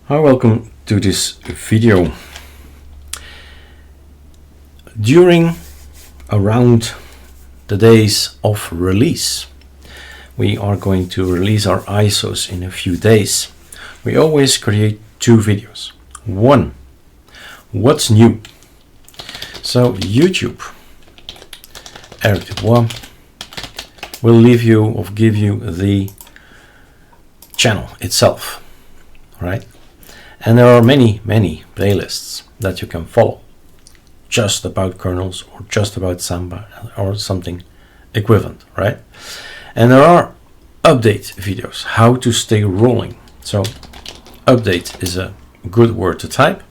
Hi, welcome to this video. Around the days of release, we are going to release our ISOs in a few days. We always create two videos. One, what's new? So YouTube, Eric Dubois, will give you the channel itself, right? And there are many playlists that you can follow, just about kernels or just about Samba or something equivalent, right? And there are update videos, how to stay rolling. So update is a good word to type.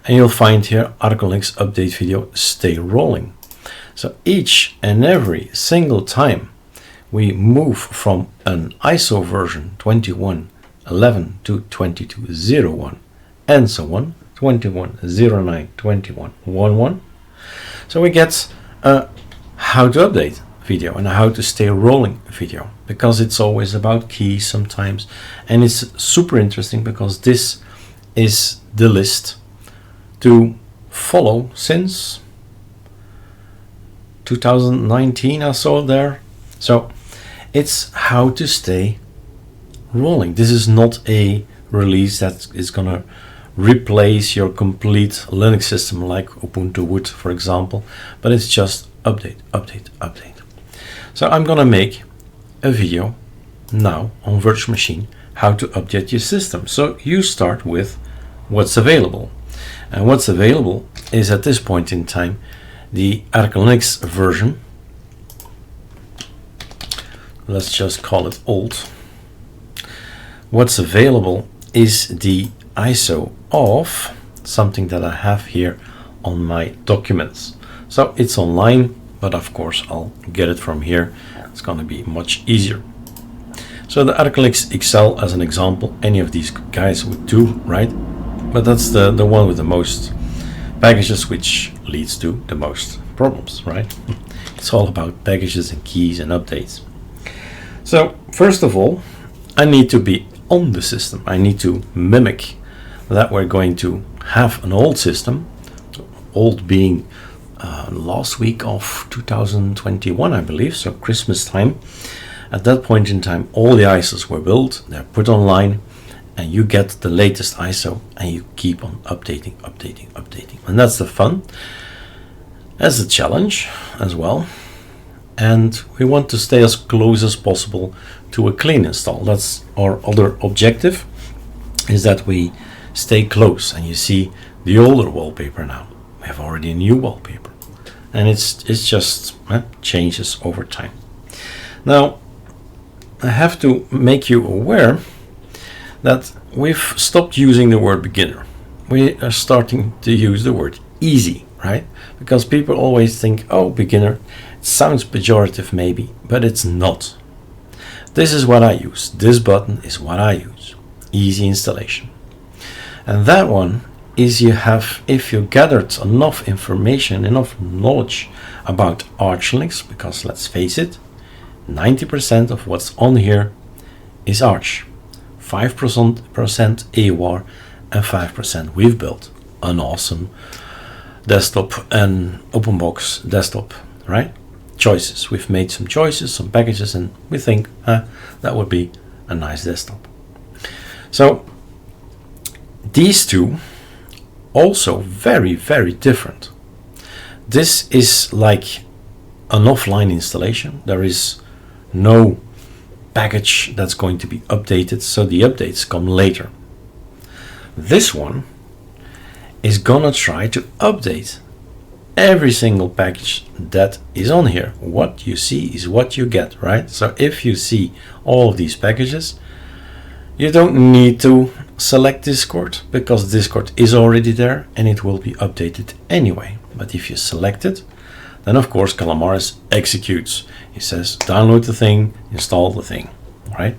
And you'll find here ArcoLinux update video, stay rolling. So each and every single time we move from an ISO version 21.11 to 22.01 and so on, 21.09, 21.11. So we get a how to update video and a how to stay rolling video, because it's always about keys sometimes, and it's super interesting because this is the list to follow since 2019 I saw there. So it's how to stay rolling. This is not a release that is gonna replace your complete Linux system like Ubuntu would, for example, but it's just update. So I'm gonna make a video now on virtual machine how to update your system. So you start with what's available, and what's available is at this point in time the ArcoLinux version. Let's just call it old. What's available is the ISO of something that I have here on my documents. So it's online, but of course I'll get it from here. It's going to be much easier. So the ArcoLinux XL as an example, any of these guys would do, right? But that's the one with the most packages, which leads to the most problems, right? It's all about packages and keys and updates. So first of all, I need to be on the system. I need to mimic that we're going to have an old system, old being last week of 2021, I believe, so Christmas time. At that point in time, all the ISOs were built, they're put online, and you get the latest ISO and you keep on updating. And that's the fun, as a challenge as well. And we want to stay as close as possible to a clean install. That's our other objective, is that we stay close. And you see the older wallpaper now. We have already a new wallpaper, and it's just changes over time. Now I have to make you aware that we've stopped using the word beginner. We are starting to use the word easy, right? Because people always think, oh, beginner, it sounds pejorative maybe, but it's not. This is what I use. This button is what I use. Easy installation. And that one is if you gathered enough information, enough knowledge about ArcoLinux, because let's face it, 90% of what's on here is Arch. 5% AWR and 5% we've built an awesome desktop and open box desktop, right? Choices. We've made some choices, some packages, and we think that would be a nice desktop. So these two also very different. This is like an offline installation. There is no package that's going to be updated, so the updates come later. This one is gonna try to update every single package that is on here. What you see is what you get, right? So if you see all of these packages, you don't need to select Discord, because Discord is already there and it will be updated anyway. But if you select it, then of course Calamares executes. He says download the thing, install the thing, right?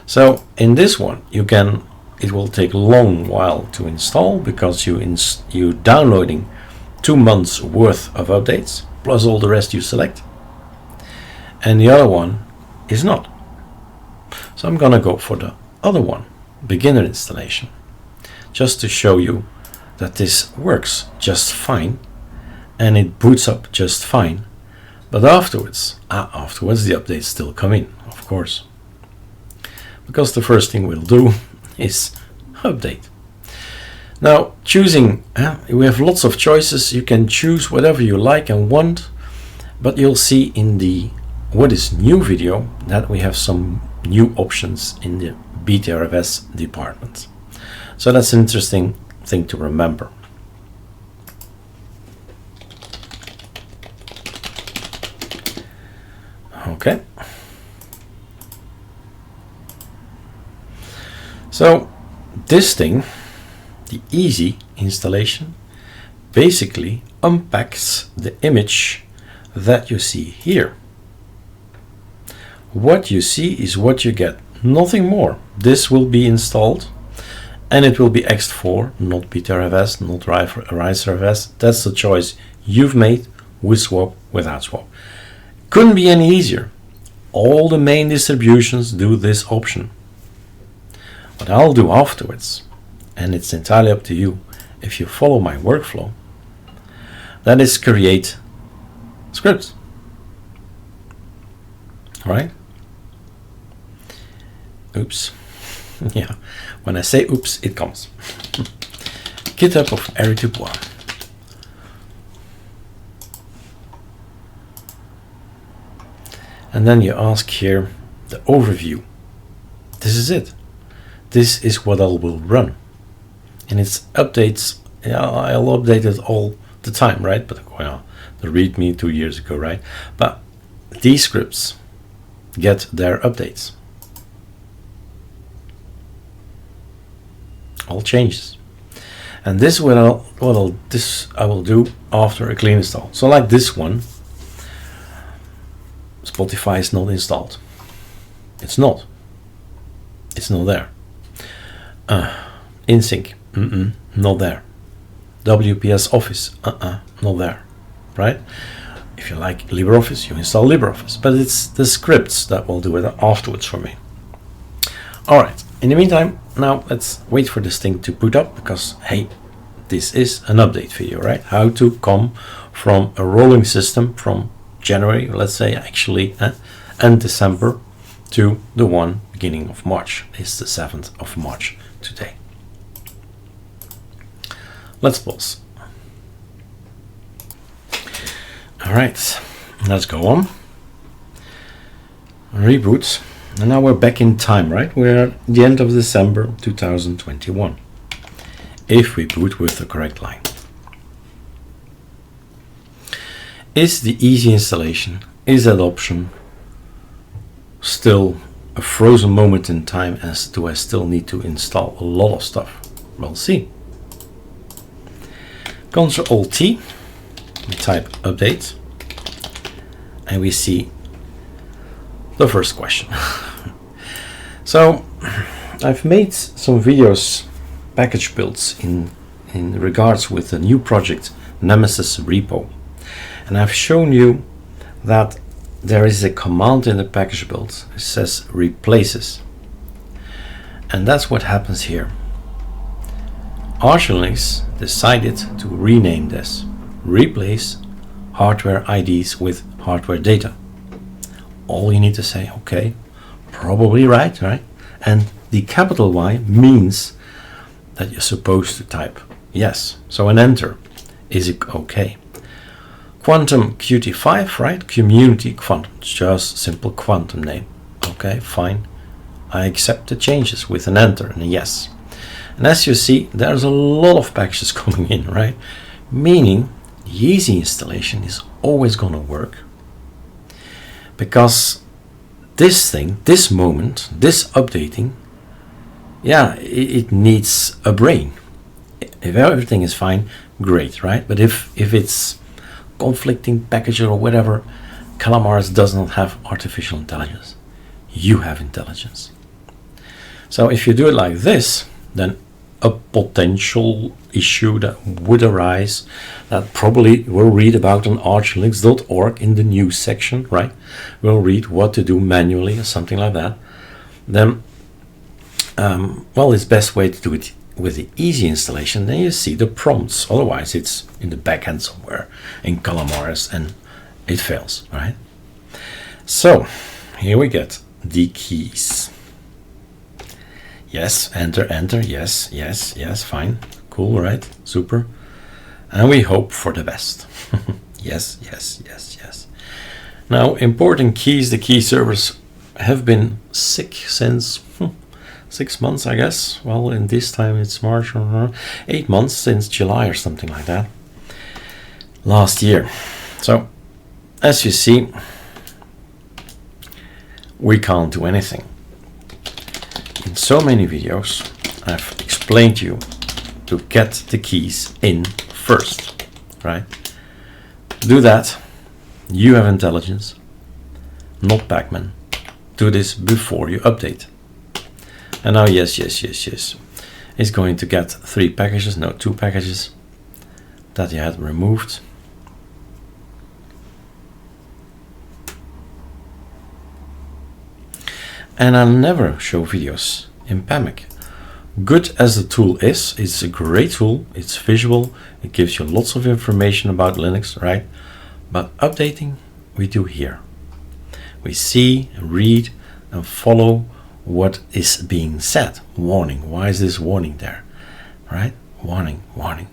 So in this one it will take a long while to install, because you downloading 2 months worth of updates plus all the rest you select, and the other one is not. So I'm gonna go for the other one, beginner installation, just to show you that this works just fine and it boots up just fine. But afterwards the updates still come in, of course, because the first thing we'll do is update. Now, choosing, we have lots of choices. You can choose whatever you like and want, but you'll see in the what is new video that we have some new options in the BTRFS department. So that's an interesting thing to remember. Okay. So this thing, the easy installation, basically unpacks the image that you see here. What you see is what you get, nothing more. This will be installed and it will be ext4, not BTRFS, not RiserFS. That's the choice you've made with swap, without swap. Couldn't be any easier. All the main distributions do this option. What I'll do afterwards, and it's entirely up to you if you follow my workflow, that is create scripts. All right? Oops. Yeah, when I say oops, it comes. GitHub of Eric Dubois. And then you ask here the overview. This is it. This is what I will run. And it's updates. Yeah, I'll update it all the time, right? But well, the README 2 years ago, right? But these scripts get their updates. All changes. And this I will do after a clean install. So like this one, Spotify is not installed. It's not. It's not there. InSync, not there. WPS Office, not there. Right? If you like LibreOffice, you install LibreOffice. But it's the scripts that will do it afterwards for me. All right. In the meantime, now let's wait for this thing to boot up, because hey, this is an update for you, right? How to come from a rolling system from January, let's say actually, and December to the one beginning of March. It's the 7th of March today. Let's pause. All right, let's go on. Reboot. And now we're back in time, right? We're at the end of December 2021. If we boot with the correct line. Is the easy installation, is that option still a frozen moment in time, as do I still need to install a lot of stuff? We'll see. Ctrl-T, we type update, and we see the first question. So I've made some videos, package builds in regards with the new project Nemesis repo, and I've shown you that there is a command in the package build. It says replaces, and that's what happens here. ArcoLinux decided to rename this, replace hardware IDs with hardware data. All you need to say, okay, probably right? And the capital Y means that you're supposed to type yes. So an enter, is it okay? Quantum Qt5, right? Community Quantum, just simple quantum name. Okay, fine. I accept the changes with an enter and a yes. And as you see, there's a lot of packages coming in, right? Meaning the easy installation is always going to work, because this thing, this moment, this updating, yeah, it needs a brain. If everything is fine, great, right? But if it's conflicting packages or whatever, Calamares does not have artificial intelligence. You have intelligence. So if you do it like this, then a potential issue that would arise, that probably we'll read about on arcolinux.org in the news section, right? We'll read what to do manually or something like that. Then well, it's best way to do it with the easy installation. Then you see the prompts. Otherwise, it's in the backend somewhere in Calamares and it fails, right? So here we get the keys. Yes, enter, enter, yes, yes, yes, fine, cool, right, super. And we hope for the best. Yes, yes, yes, yes. Now, importing keys, the key servers have been sick since 6 months, I guess. Well, in this time it's March, 8 months since July or something like that. Last year. So, as you see, we can't do anything. In so many videos, I've explained to you to get the keys in first, right? To do that, you have intelligence, not Pacman. Do this before you update. And now, yes, yes, yes, yes. It's going to get 3 packages, no, 2 packages that you had removed. And I'll never show videos in PAMIC. Good as the tool is, it's a great tool, it's visual, it gives you lots of information about Linux, right? But updating, we do here. We see, read, and follow what is being said. Warning, why is this warning there? Right? Warning, warning.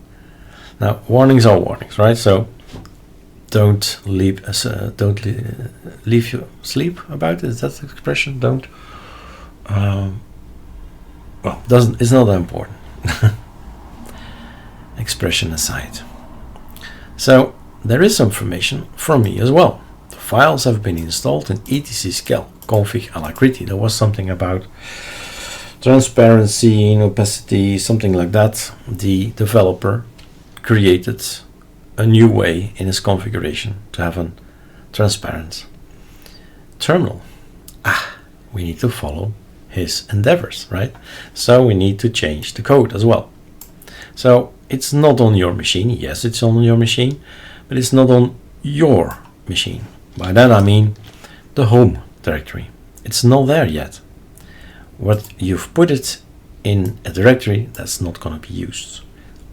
Now, warnings are warnings, right? So don't leave you sleep about it. Is that the expression? Don't. Well, it's not that important. Expression aside. So there is information from me as well. The files have been installed in etc scal config alacrity. There was something about transparency and opacity, something like that. The developer created a new way in his configuration to have a transparent terminal. We need to follow his endeavors, right? So we need to change the code as well. So it's not on your machine. Yes, it's on your machine, but it's not on your machine. By that I mean the home directory. It's not there yet. What you've put it in a directory that's not going to be used.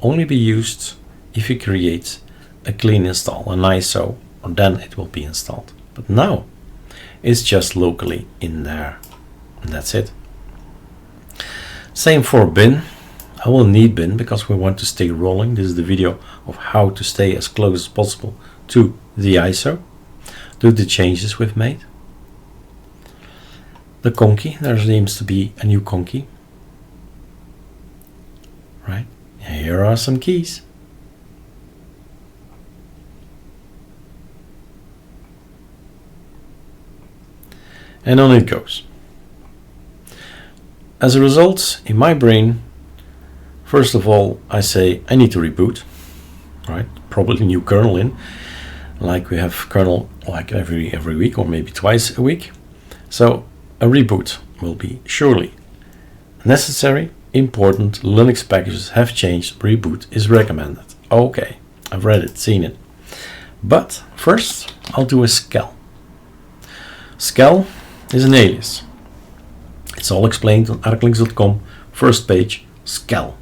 Only be used if you create a clean install, an ISO, or then it will be installed. But now it's just locally in there, and that's it. Same for bin. I will need bin because we want to stay rolling. This is the video of how to stay as close as possible to the ISO. Do the changes we've made. The conky, there seems to be a new conky. Right? Here are some keys. And on it goes. As a result, in my brain, first of all, I say I need to reboot, right? Probably new kernel in, like we have kernel like every week or maybe twice a week. So a reboot will be surely necessary, important. Linux packages have changed. Reboot is recommended. Okay, I've read it, seen it. But first, I'll do a scal. Scal is an alias. It's all explained on ArcoLinux.com, first page, scal.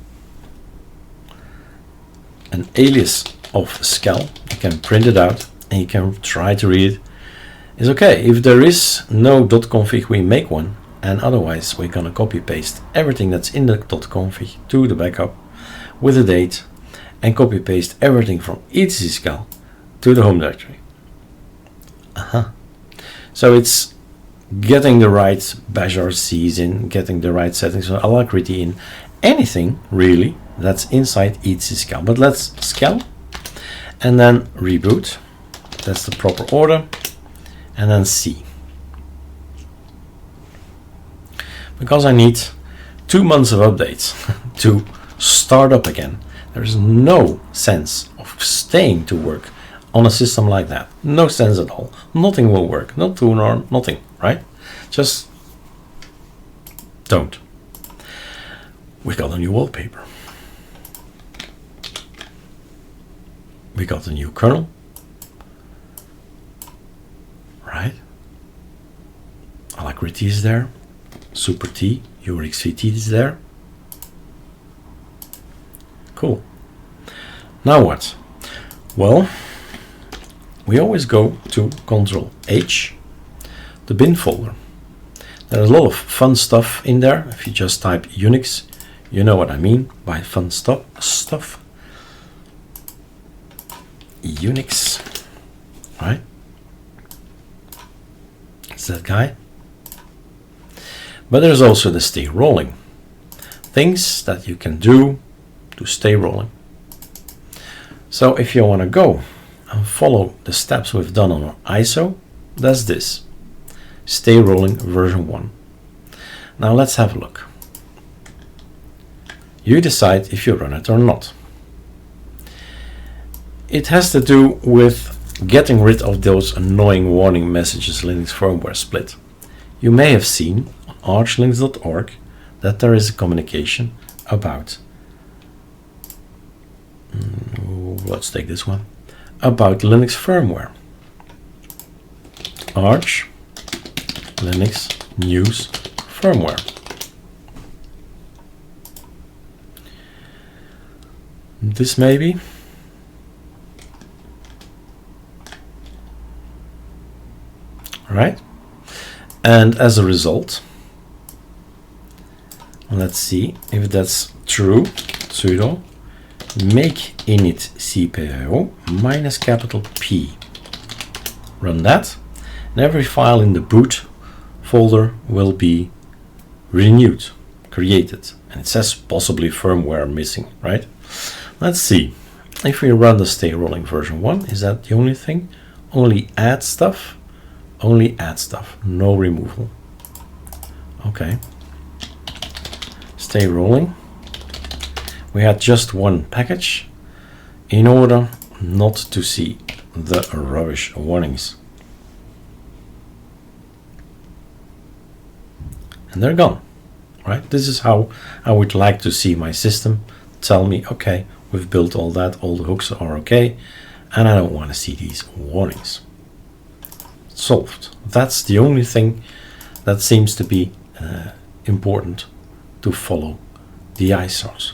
An alias of scal, you can print it out and you can try to read it. It's okay. If there is no .config, we make one, and otherwise we're gonna copy paste everything that's in the .config to the backup with the date and copy paste everything from etc scal to the home directory. So it's getting the right bash RCs in, getting the right settings for alacrity in, anything really that's inside etc scal. But let's scal and then reboot. That's the proper order. And then C. Because I need 2 months of updates to start up again. There is no sense of staying to work on a system like that. No sense at all. Nothing will work. No tuner, nothing, right? Just don't. We got a new wallpaper. We got a new kernel. Right? Alacrity is there. Super T, your XVT is there. Cool. Now what? Well, we always go to Control H, the bin folder. There's a lot of fun stuff in there. If you just type Unix, you know what I mean by fun stuff. Unix, right? It's that guy. But there's also the stay rolling. Things that you can do to stay rolling. So if you want to go and follow the steps we've done on our ISO, that's this. Stay rolling version 1. Now let's have a look. You decide if you run it or not. It has to do with getting rid of those annoying warning messages Linux firmware split. You may have seen on archlinux.org that there is a communication about, let's take this one, about Linux firmware. Arch Linux news firmware. This maybe. Right? And as a result, let's see if that's true. Sudo make init cpio minus capital P. Run that, and every file in the boot folder will be renewed, created, and it says possibly firmware missing, right? Let's see if we run the stay rolling version 1. Is that the only thing? Only add stuff, no removal. Okay, stay rolling. We had just one package in order not to see the rubbish warnings. And they're gone, right? This is how I would like to see my system tell me, okay, we've built all that, all the hooks are okay, and I don't want to see these warnings. Solved. That's the only thing that seems to be important to follow the ISOs.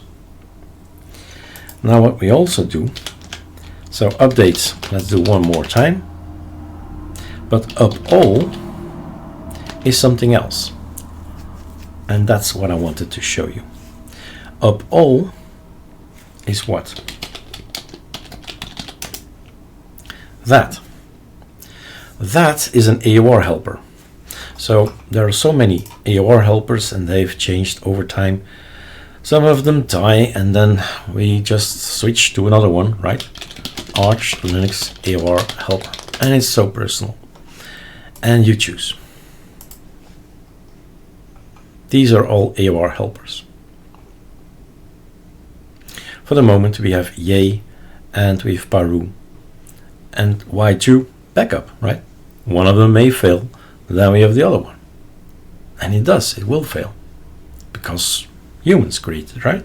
Now what we also do, so updates, let's do one more time, but up all is something else, and that's what I wanted to show you. Up all is what? That is an AOR helper. So there are so many AOR helpers and they've changed over time. Some of them die and then we just switch to another one, right? Arch Linux AOR helper, and it's so personal. And you choose. These are all AOR helpers. For the moment we have Yay and we have Paru and Y2 backup, right? One of them may fail, then we have the other one. And it does, it will fail. Because humans created, right?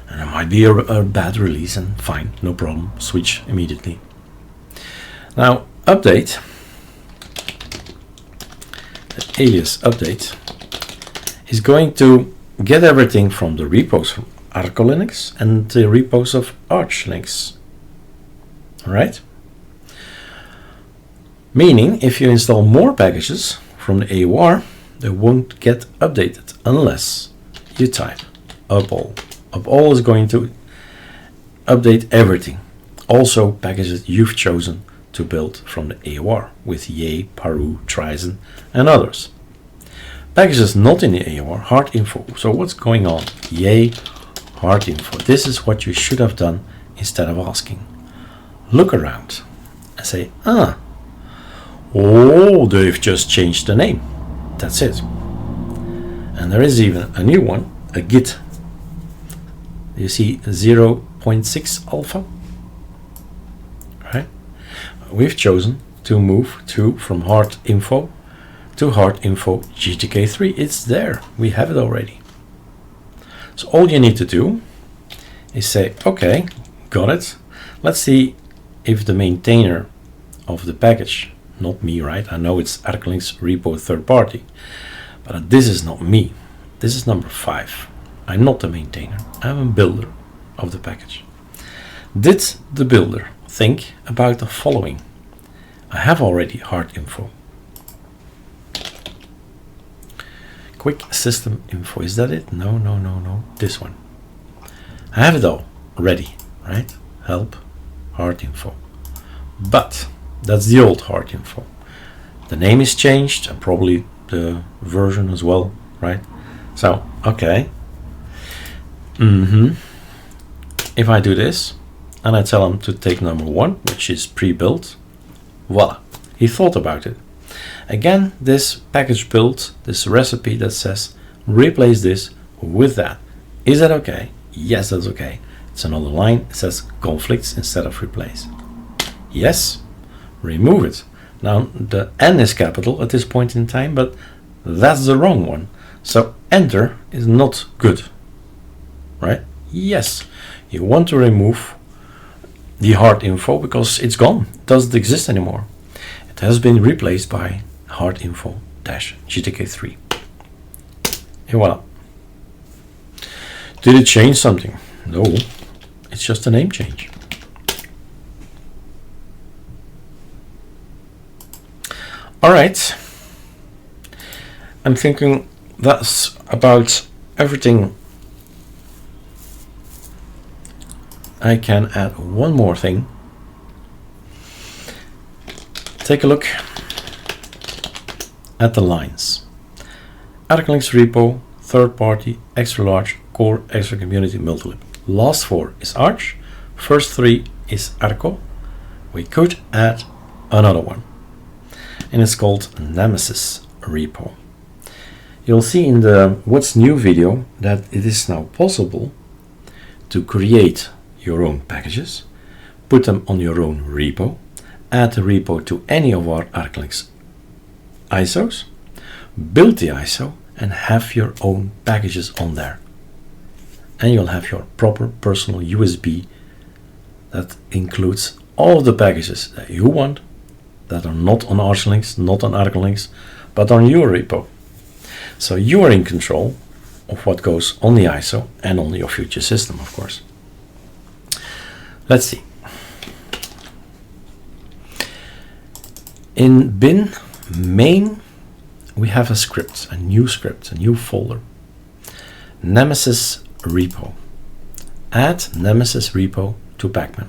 And it might be a bad release and fine, no problem, switch immediately. Now, update, the alias update, is going to get everything from the repos from ArcoLinux and the repos of ArchLinux. Alright? Meaning, if you install more packages from the AOR, they won't get updated unless you type up all. Up all is going to update everything. Also packages you've chosen to build from the AOR with Yay, Paru, Trizen and others. Packages not in the AOR, hard info. So what's going on? Yay, hard info. This is what you should have done instead of asking. Look around and say, oh, they've just changed the name. That's it. And there is even a new one, a Git. You see 0.6 alpha, right? We've chosen to move from hard info to hard info GTK3. It's there. We have it already. So all you need to do is say, okay, got it. Let's see if the maintainer of the package, not me, right? I know it's ArcoLinux repo third party, but this is not me. This is number 5. I'm not the maintainer. I'm a builder of the package. Did the builder think about the following? I have already hard info. Quick system info. Is that it? No, no, no, no. This one. I have it all ready, right? Help, hard info. But that's the old hard info. The name is changed and probably the version as well, right? So, okay. If I do this and I tell him to take number 1, which is pre-built, voila, he thought about it. Again, this package build, this recipe that says replace this with that. Is that okay? Yes, that's okay. It's another line. It says conflicts instead of replace. Yes, remove it. Now the N is capital at this point in time, but that's the wrong one. So enter is not good, right? Yes, you want to remove the hard info because it's gone. It doesn't exist anymore. It has been replaced by hard info -GTK3. And voila. Did it change something? No, it's just a name change. All right. I'm thinking that's about everything. I can add one more thing. Take a look at the lines. ArcoLinux repo, third party, extra large, core, extra community, multilib. Last 4 is Arch, first 3 is Arco. We could add another one, and it's called Nemesis repo. You'll see in the What's New video that it is now possible to create your own packages, put them on your own repo, add the repo to any of our ArcoLinux ISOs, build the ISO, and have your own packages on there. And you'll have your proper personal USB that includes all of the packages that you want, that are not on ArcoLinux, not on ArcoLinux, but on your repo. So you are in control of what goes on the ISO and on your future system, of course. Let's see. In bin main, we have a script, a new folder. Nemesis repo. Add Nemesis repo to Pacman.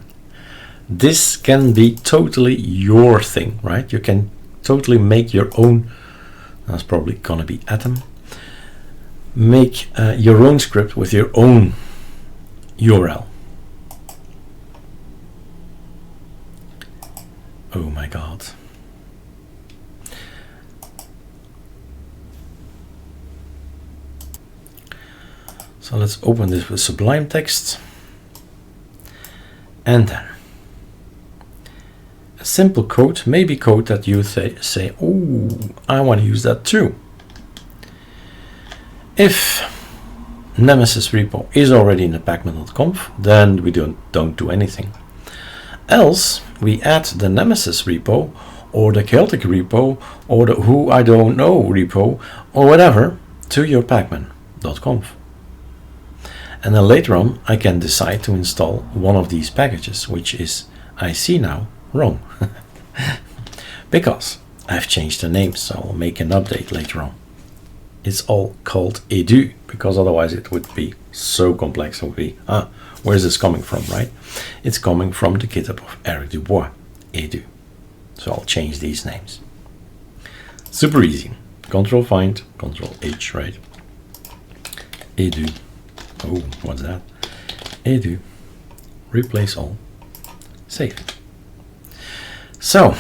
This can be totally your thing, right? You can totally make your own. That's probably gonna be Atom. Make your own script with your own URL. Oh my God. So let's open this with Sublime Text. And then a simple code, maybe code that you say, oh, I want to use that too. If Nemesis repo is already in the pacman.conf, then we don't do anything. Else we add the Nemesis repo or the Celtic repo or the who I don't know repo or whatever to your pacman.conf. And then later on I can decide to install one of these packages, which is, I see now, wrong. Because I've changed the name, so I'll make an update later on. It's all called edu, because otherwise it would be so complex. It would be, where's this coming from, right? It's coming from the GitHub of Eric Dubois, edu. So I'll change these names. Super easy. Control find, Control H, right? Edu. Oh, what's that? Edu. Replace all. Save. So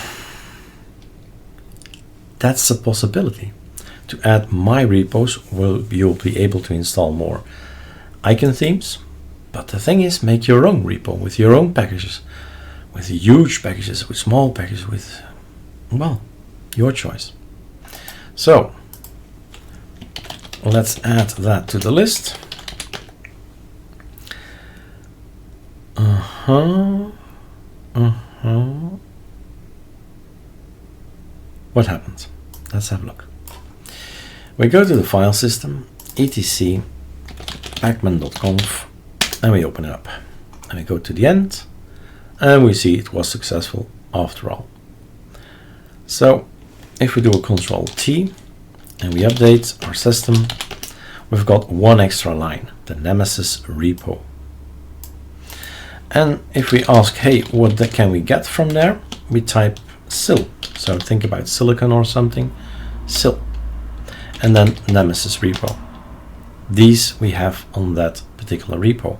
that's a possibility. To add my repos, you'll be able to install more icon themes. But the thing is, make your own repo with your own packages, with huge packages, with small packages, with, well, your choice. So let's add that to the list. What happened? Let's have a look. We go to the file system etc pacman.conf, and we open it up. And we go to the end, and we see it was successful after all. So if we do a Control T and we update our system, we've got one extra line, the Nemesis repo. And if we ask, hey, what can we get from there? We type sil. So think about silicon or something, sil. And then Nemesis repo. These we have on that particular repo.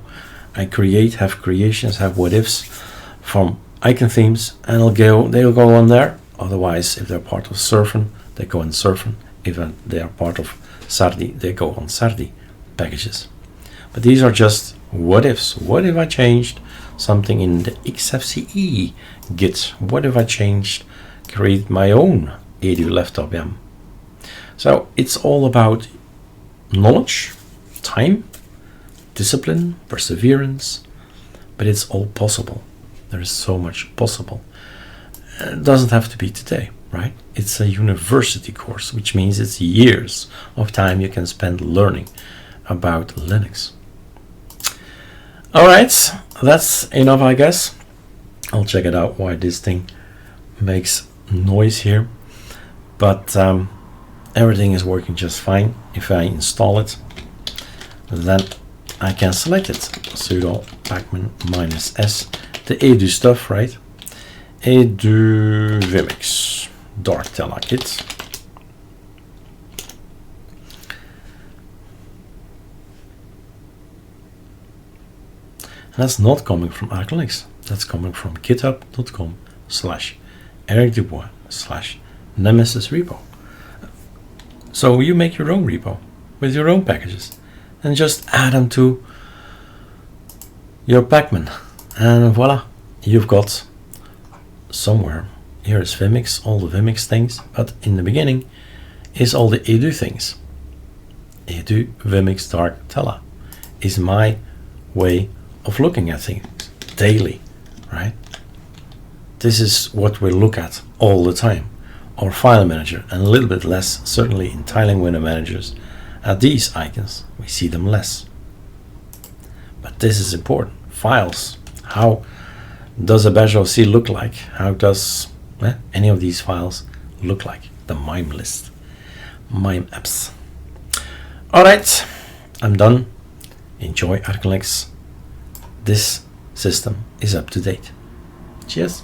I have creations, have what ifs from icon themes, and they'll go on there. Otherwise, if they're part of Surfn, they go in Surfn. If they are part of Sardi, they go on Sardi packages. But these are just what ifs. What if I changed something in the XFCE Git? What if I create my own edu laptop yum? So it's all about knowledge, time, discipline, perseverance, but it's all possible. There is so much possible. It doesn't have to be today, right? It's a university course, which means it's years of time you can spend learning about Linux. All right, that's enough, I guess. I'll check it out why this thing makes noise here, but everything is working just fine. If I install it, then I can select it. Sudo pacman -s, the edu stuff, right? Edu Vimix Darktella kit. That's not coming from ArcoLinux. That's coming from github.com/ericdubois/nemesis repo. So you make your own repo with your own packages and just add them to your pacman, and voila, you've got somewhere. Here is Vimix, all the Vimix things, but in the beginning is all the edu things. Edu Vimix Darktella is my way of looking at things daily, right? This is what we look at all the time. Our file manager, and a little bit less, certainly in tiling window managers, at these icons, we see them less. But this is important. Files. How does a bash OC look like? How does any of these files look like? The MIME list. MIME apps. All right, I'm done. Enjoy ArcoLinux. This system is up to date. Cheers.